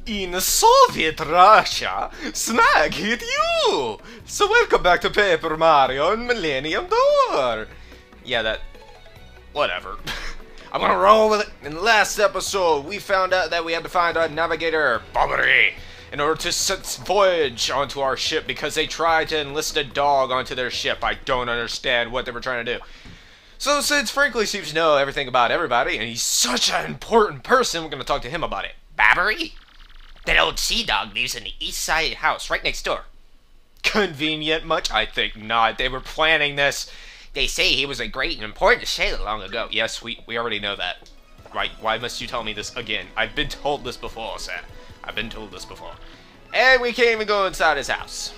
In Soviet Russia, Snag hit you! So welcome back to Paper Mario and Millennium Door! Yeah, that... whatever. I'm gonna roll with it. In the last episode, we found out that we had to find our navigator, Podley, in order to set voyage onto our ship because they tried to enlist a dog onto their ship. I don't understand what they were trying to do. So since Frankly seems to know everything about everybody, and he's such an important person, we're gonna talk to him about it. Bobbery? That old sea dog lives in the east side house, right next door. Convenient much? I think not. They were planning this. They say he was a great and important sailor long ago. Yes, we already know that. Right, why must you tell me this again? I've been told this before, Sam. I've been told this before. And we can't even go inside his house.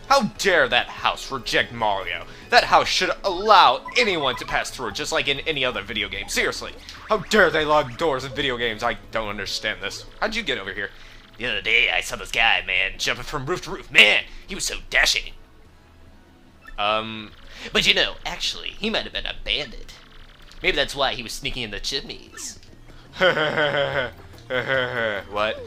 How dare that house reject Mario? That house should allow anyone to pass through it, just like in any other video game. Seriously. How dare they lock doors in video games? I don't understand this. How'd you get over here? The other day, I saw this guy, man, jumping from roof to roof. Man, he was so dashing. But you know, actually, he might have been a bandit. Maybe that's why he was sneaking in the chimneys. What?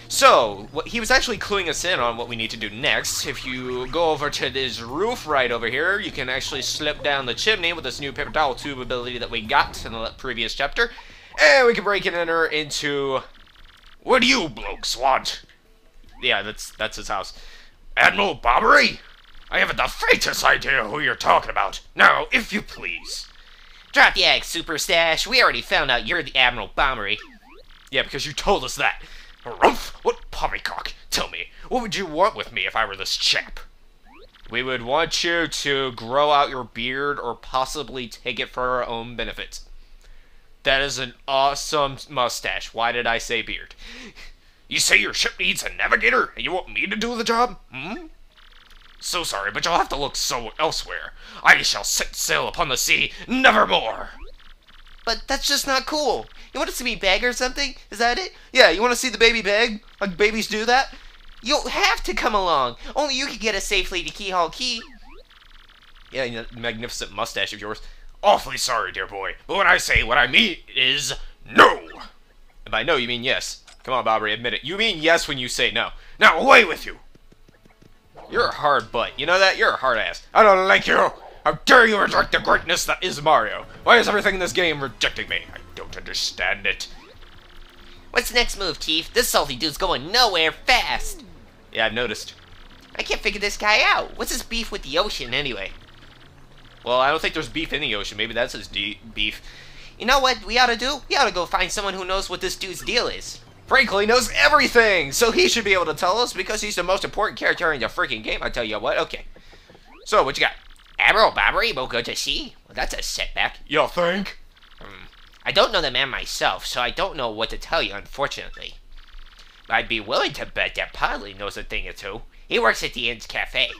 So, he was actually cluing us in on what we need to do next. If you go over to this roof right over here, you can actually slip down the chimney with this new paper towel tube ability that we got in the previous chapter. And we can break and enter into... What do you blokes want? Yeah, that's his house. Admiral Bobbery? I haven't the faintest idea who you're talking about. Now, if you please. Drop the egg, Super Stash. We already found out you're the Admiral Bobbery. Yeah, because you told us that. Rumph! What poppycock? Tell me, what would you want with me if I were this chap? We would want you to grow out your beard or possibly take it for our own benefit. That is an awesome mustache. Why did I say beard? You say your ship needs a navigator and you want me to do the job? So sorry, but you'll have to look elsewhere. I shall set sail upon the sea nevermore. But that's just not cool. You want to see me beg or something? Is that it? Yeah, you want to see the baby beg? Like babies do that? You'll have to come along. Only you can get us safely to Keyhole Key. Yeah, you know, magnificent mustache of yours. Awfully sorry, dear boy, but when I say what I mean is no. And by no, you mean yes. Come on, Bobbery, admit it. You mean yes when you say no. Now away with you. You're a hard butt. You know that? You're a hard ass. I don't like you. How dare you reject the greatness that is Mario? Why is everything in this game rejecting me? I don't understand it. What's the next move, Chief? This salty dude's going nowhere fast. Yeah, I've noticed. I can't figure this guy out. What's his beef with the ocean, anyway? Well, I don't think there's beef in the ocean. Maybe that's his beef. You know what we ought to do? We ought to go find someone who knows what this dude's deal is. Frankly knows everything, so he should be able to tell us because he's the most important character in the freaking game. I tell you what. Okay. So, what you got? Admiral Bobbery, well, good to see. Well, that's a setback. You think? I don't know the man myself, so I don't know what to tell you, unfortunately. But I'd be willing to bet that Podley knows a thing or two. He works at the Inn's Cafe.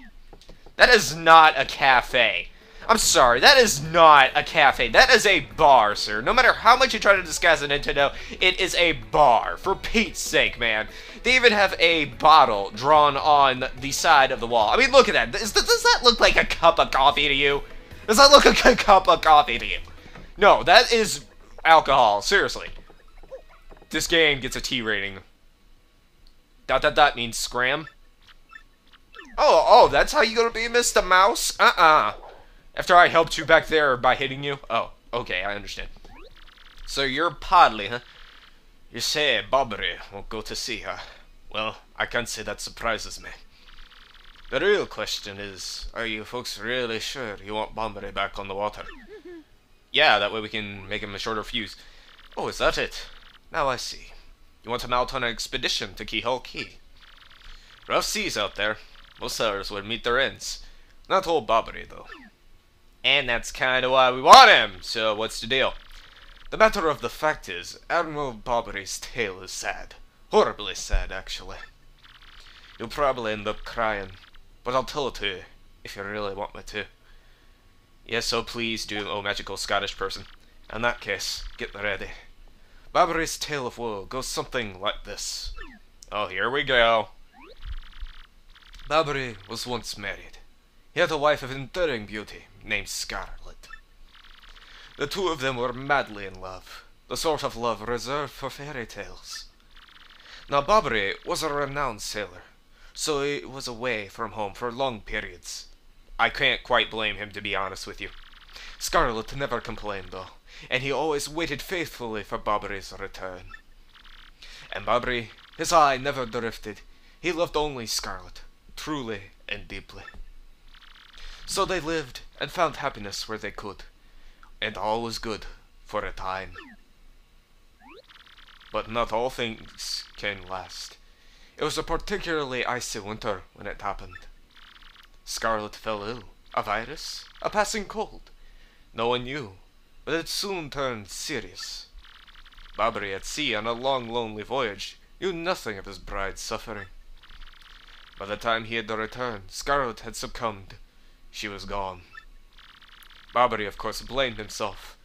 That is not a cafe. I'm sorry, that is not a cafe. That is a bar, sir. No matter how much you try to disguise it into, no, it is a bar. For Pete's sake, man. They even have a bottle drawn on the side of the wall. I mean, look at that. Does that look like a cup of coffee to you? Does that look like a cup of coffee to you? No, that is alcohol. Seriously. This game gets a T rating. ... means scram. Oh, that's how you gonna be, Mr. Mouse? After I helped you back there by hitting you? Oh, okay, I understand. So you're Podley, huh? You say Bobbery won't go to see her. Well, I can't say that surprises me. The real question is, are you folks really sure you want Bobbery back on the water? Yeah, that way we can make him a shorter fuse. Oh, is that it? Now I see. You want him out on an expedition to Keyhole Key. Rough seas out there. Most sailors would meet their ends. Not old Bobbery, though. And that's kind of why we want him, so what's the deal? The matter of the fact is, Admiral Bobbery's tale is sad. Horribly sad, actually. You'll probably end up crying, but I'll tell it to you, if you really want me to. Yes, so please do, oh magical Scottish person. In that case, get ready. Bobbery's tale of woe goes something like this. Oh, here we go. Bobbery was once married. He had a wife of enduring beauty, named Scarlet. The two of them were madly in love, the sort of love reserved for fairy tales. Now Bobbery was a renowned sailor, so he was away from home for long periods. I can't quite blame him, to be honest with you. Scarlet never complained, though, and he always waited faithfully for Bobbery's return. And Bobbery, his eye never drifted. He loved only Scarlet, truly and deeply. So they lived and found happiness where they could, and all was good for a time. But not all things can last. It was a particularly icy winter when it happened. Scarlet fell ill. A virus? A passing cold? No one knew, but it soon turned serious. Bobbery at sea on a long, lonely voyage knew nothing of his bride's suffering. By the time he had to return, Scarlet had succumbed. She was gone. Bobbery, of course, blamed himself.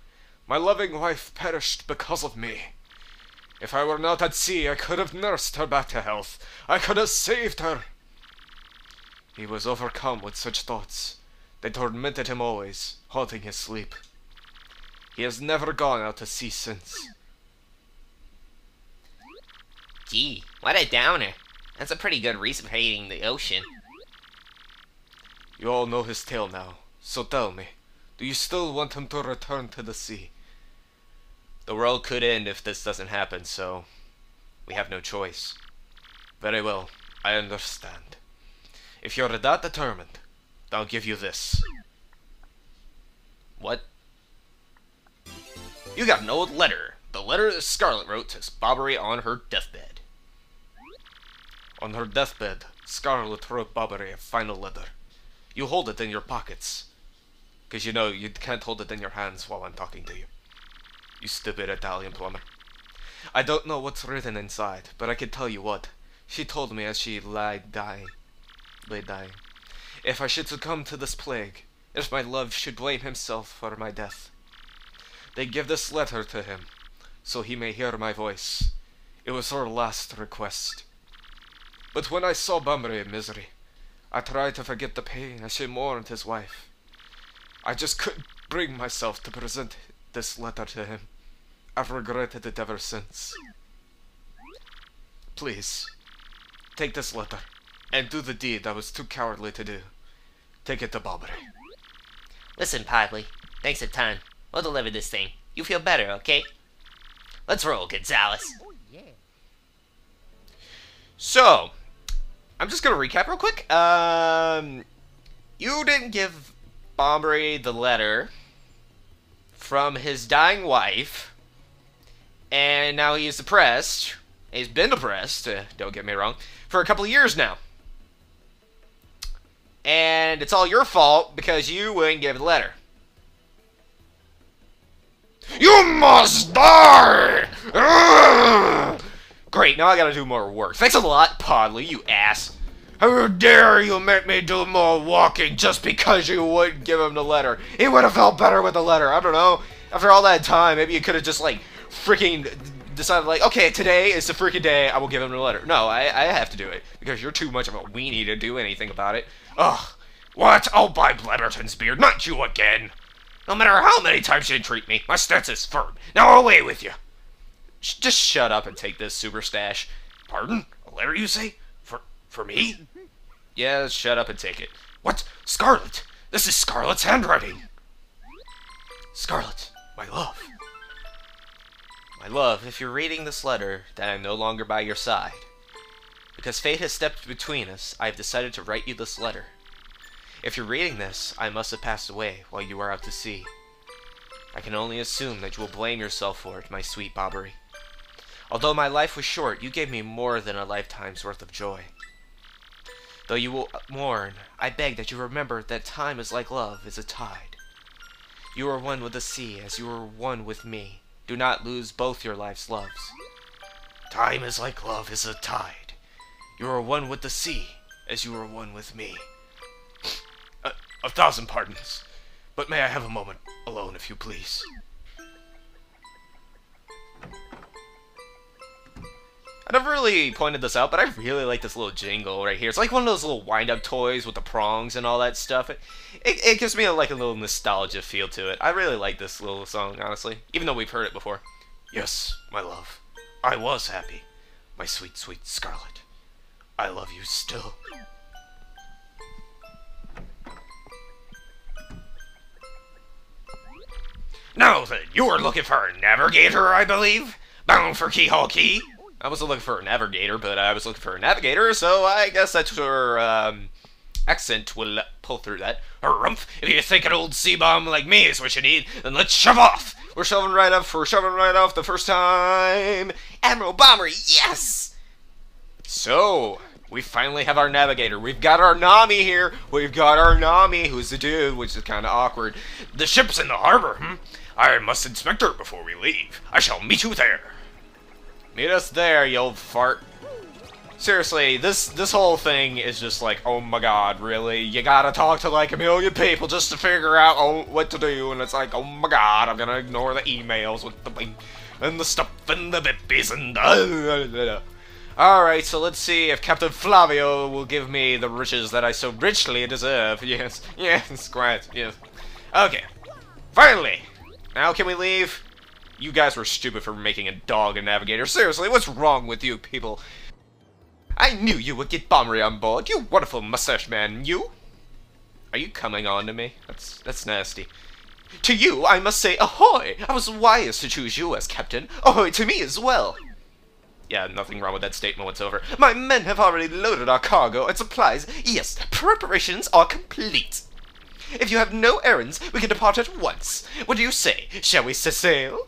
My loving wife perished because of me. If I were not at sea, I could have nursed her back to health. I could have saved her. He was overcome with such thoughts. They tormented him always, haunting his sleep. He has never gone out to sea since. Gee, what a downer. That's a pretty good reason for hating the ocean. You all know his tale now, so tell me, do you still want him to return to the sea? The world could end if this doesn't happen, so we have no choice. Very well, I understand. If you're that determined, I'll give you this. What? You got an old letter. The letter that Scarlet wrote to Bobbery on her deathbed. On her deathbed, Scarlet wrote Bobbery a final letter. You hold it in your pockets. 'Cause you know, you can't hold it in your hands while I'm talking to you. You stupid Italian plumber. I don't know what's written inside, but I can tell you what. She told me as she lay dying. If I should succumb to this plague, if my love should blame himself for my death, they give this letter to him, so he may hear my voice. It was her last request. But when I saw Bobbery in misery, I tried to forget the pain as she mourned his wife. I just couldn't bring myself to present this letter to him. I've regretted it ever since. Please, take this letter, and do the deed I was too cowardly to do. Take it to Bobbery. Listen, Podley, thanks a ton. We'll deliver this thing. You feel better, okay? Let's roll, Gonzalez. So, I'm just gonna recap real quick. You didn't give Bobbery the letter from his dying wife, and now he is depressed. He's been depressed, don't get me wrong, for a couple of years now. And it's all your fault because you wouldn't give the letter. You must die! Ugh! Great, now I gotta do more work. Thanks a lot, Podley, you ass. How dare you make me do more walking just because you wouldn't give him the letter? He would have felt better with the letter. I don't know. After all that time, maybe you could have just, like, freaking decided, like, okay, today is the freaking day, I will give him the letter. No, I have to do it, because you're too much of a weenie to do anything about it. Ugh. What? Oh, by Blabberton's beard, not you again. No matter how many times you entreat me, my stance is firm. Now away with you. Just shut up and take this, Super Stash. Pardon? A letter, you say? For me? Yeah, shut up and take it. What? Scarlet? This is Scarlet's handwriting. Scarlet, my love. My love, if you're reading this letter, then I'm no longer by your side. Because fate has stepped between us, I have decided to write you this letter. If you're reading this, I must have passed away while you were out to sea. I can only assume that you will blame yourself for it, my sweet Bobbery. Although my life was short, you gave me more than a lifetime's worth of joy. Though you will mourn, I beg that you remember that time is like love is a tide. You are one with the sea as you are one with me. Do not lose both your life's loves. Time is like love is a tide. You are one with the sea as you are one with me. 1,000 pardons, but may I have a moment alone, if you please? I never really pointed this out, but I really like this little jingle right here. It's like one of those little wind-up toys with the prongs and all that stuff. It gives me like a little nostalgia feel to it. I really like this little song, honestly, even though we've heard it before. Yes, my love, I was happy, My sweet, sweet Scarlet. I love you still. Now then, you were looking for a navigator, I believe? Bound for Keyhole Key? I wasn't looking for a navigator, but I was looking for a navigator, so I guess that's your, accent will pull through that. Harumph, if you think an old C-bomb like me is what you need, then let's shove off! We're shoving right off the first time! Admiral Bomber, yes! So, we finally have our navigator. We've got our Nami here. We've got our Nami, who's the dude, which is kind of awkward. The ship's in the harbor, I must inspect her before we leave. I shall meet you there. Meet us there, you old fart. Seriously, this whole thing is just like, oh my god, really? You gotta talk to like a million people just to figure out what to do, and it's like, oh my god, I'm gonna ignore the emails with the link and the stuff and the bippies and Alright, so let's see if Captain Flavio will give me the riches that I so richly deserve. Yes, yes, quite, yes. Okay, finally! Now can we leave? You guys were stupid for making a dog a navigator. Seriously, what's wrong with you people? I knew you would get Bombery on board, you wonderful mustache man, you! Are you coming on to me? That's nasty. To you, I must say ahoy! I was wise to choose you as captain. Ahoy to me as well! Yeah, nothing wrong with that statement whatsoever. My men have already loaded our cargo and supplies. Yes, preparations are complete. If you have no errands, we can depart at once. What do you say? Shall we set sail?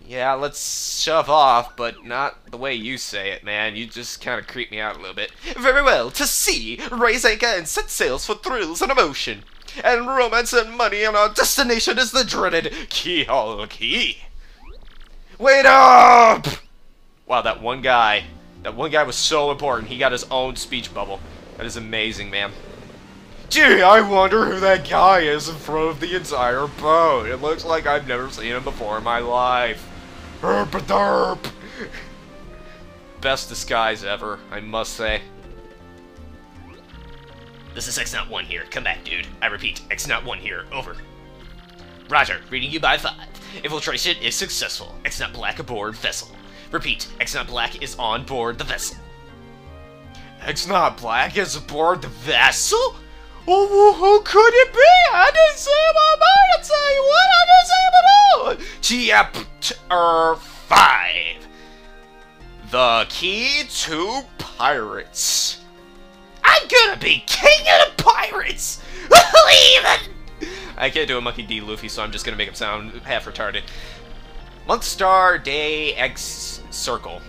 Yeah, let's shove off, but not the way you say it, man. You just kind of creep me out a little bit. Very well, to sea, raise anchor and set sails for thrills and emotion. And romance and money, and our destination is the dreaded Keyhole Key. Wait up! Wow, that one guy was so important. He got his own speech bubble. That is amazing, man. Gee, I wonder who that guy is in front of the entire boat. It looks like I've never seen him before in my life. Herp-a-derp! Best disguise ever, I must say. This is X-naut 1 here. Come back, dude. I repeat, X-naut 1 here. Over. Roger. Reading you by 5. Infiltration is successful. X-naut Black aboard vessel. Repeat, X-naut Black is on board the vessel. X-naut Black is aboard the vessel? Oh, who could it be? I didn't see him on board. I'll tell you what, I didn't see him at all. Chapter 5. The Key to Pirates. I'm gonna be king of the pirates! Even! I can't do a Monkey D. Luffy, so I'm just gonna make him sound half retarded. Month, star, day, X, circle.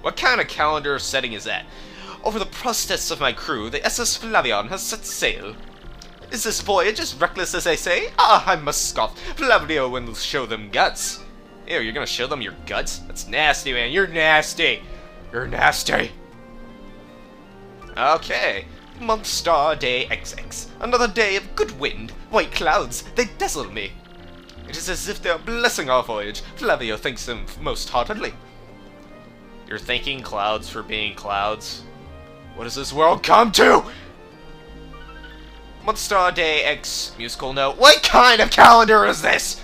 What kind of calendar setting is that? Over the protests of my crew, the SS Flavion has set sail. Is this voyage as reckless as they say? Ah, I must scoff. Flavio will show them guts. Ew, you're gonna show them your guts? That's nasty, man. You're nasty. You're nasty. Okay. Month, star, day, XX. Another day of good wind. White clouds, they dazzle me. It is as if they are blessing our voyage. Flavio thanks them most heartedly. You're thanking clouds for being clouds? What does this world come to? Month, star, day, X, musical note. What kind of calendar is this?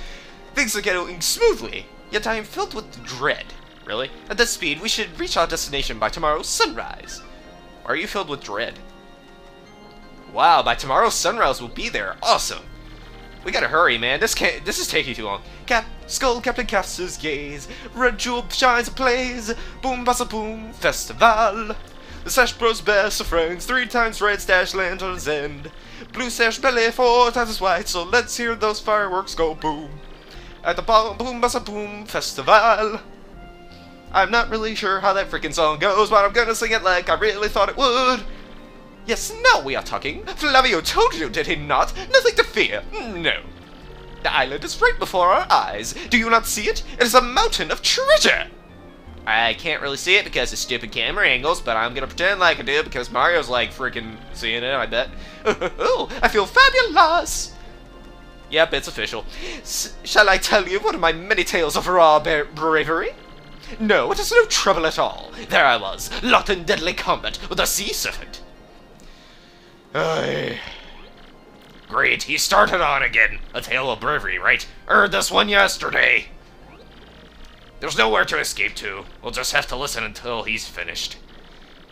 Things are going smoothly, yet I am filled with dread. Really? At this speed, we should reach our destination by tomorrow's sunrise. Are you filled with dread? Wow, by tomorrow's sunrise we'll be there. Awesome. We gotta hurry, man. This is taking too long. Skull Captain casts his gaze. Red jewel shines and plays. Boom, bassa boom, festival. The sash bros best of friends. 3 times red stash lantern's end. Blue sash belly 4 times as white. So let's hear those fireworks go boom. At the boom, bassa boom, festival. I'm not really sure how that freaking song goes, but I'm gonna sing it like I really thought it would. Yes, now we are talking. Flavio told you, did he not? Nothing to fear. No. The island is right before our eyes. Do you not see it? It is a mountain of treasure. I can't really see it because of stupid camera angles, but I'm gonna pretend like I do because Mario's like freaking seeing it, I bet. Oh, I feel fabulous. Yep, it's official. Shall I tell you one of my many tales of raw bravery? No, it is no trouble at all. There I was, locked in deadly combat with a sea serpent. Great, he started on again. A tale of bravery, right? Heard this one yesterday. There's nowhere to escape to. We'll just have to listen until he's finished.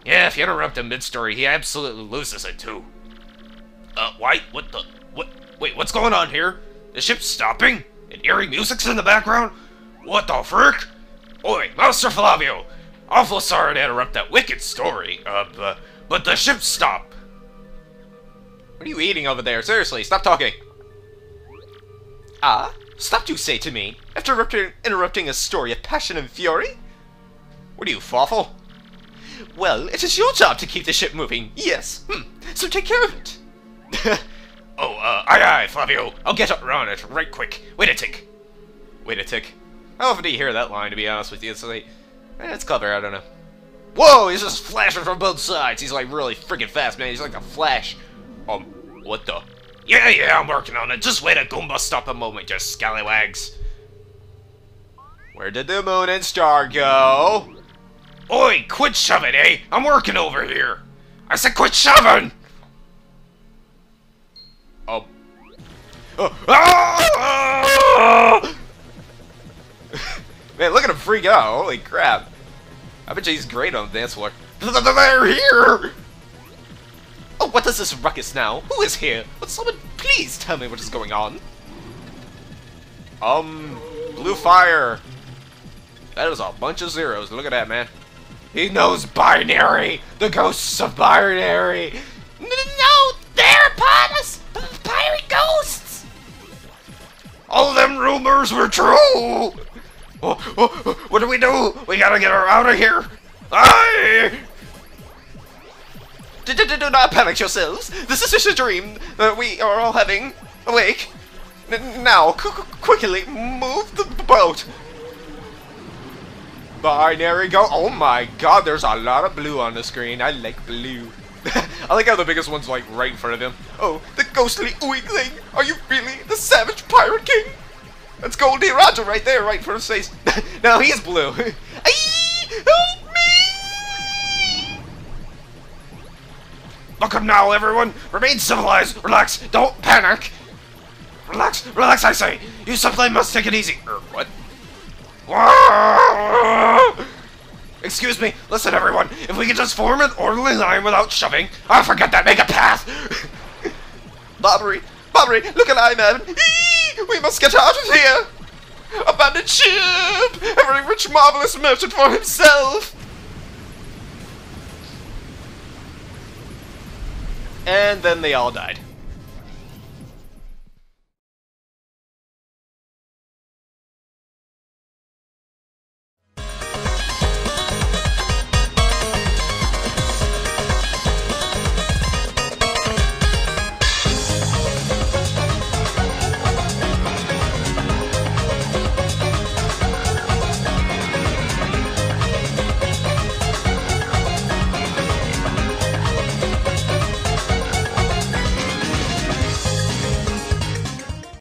Yeah, if you interrupt him mid-story, he absolutely loses it too. Why? What the? What? Wait, what's going on here? The ship's stopping? And eerie music's in the background? What the frick? Oi, Master Flavio! Awful sorry to interrupt that wicked story, but the ship stopped. What are you eating over there? Seriously, stop talking. Ah? Stopped you say to me, after interrupting a story of passion and fury? What are you, Fawful? Well, it is your job to keep the ship moving, yes. So take care of it. Aye, Flavio. I'll get around it right quick. Wait a tick. Wait a tick. How often do you hear that line, to be honest with you? It's like, it's clever, I don't know. Whoa, he's just flashing from both sides. He's like really freaking fast, man. He's like a flash. What the? Yeah, I'm working on it. Just wait a Goomba stop a moment, you scallywags. Where did the moon and star go? Oi, quit shoving, eh? I'm working over here. I said quit shoving! Man, look at him freak out. Holy crap. I bet you he's great on the dance floor. They're here! Oh, what is this ruckus now? Who is here? Would someone please tell me what is going on? Blue fire. That is a bunch of zeros. Look at that, man. He knows binary! The ghosts of binary! No, they're upon us! Pirate ghosts! All them rumors were true! What do? We gotta get her out of here! Aye! Do not panic yourselves. This is just a dream that we are all having. Awake. Now, quickly move the boat. Binary go. Oh my god, there's a lot of blue on the screen. I like blue. I like how the biggest one's like right in front of him. Oh, the ghostly weakling. Are you really the savage pirate king? That's Goldie Roger right there, right in front of his face. Now he's blue. Help me! Look up now, everyone! Remain civilized! Relax! Don't panic! Relax! Relax, I say! You simply must take it easy! What? Excuse me, listen everyone, if we could just form an orderly line without shoving, I'll forget that, make a path! Bobbery, look alive, man! We must get out of here! Abandoned ship! Every rich, marvelous merchant for himself! And then they all died.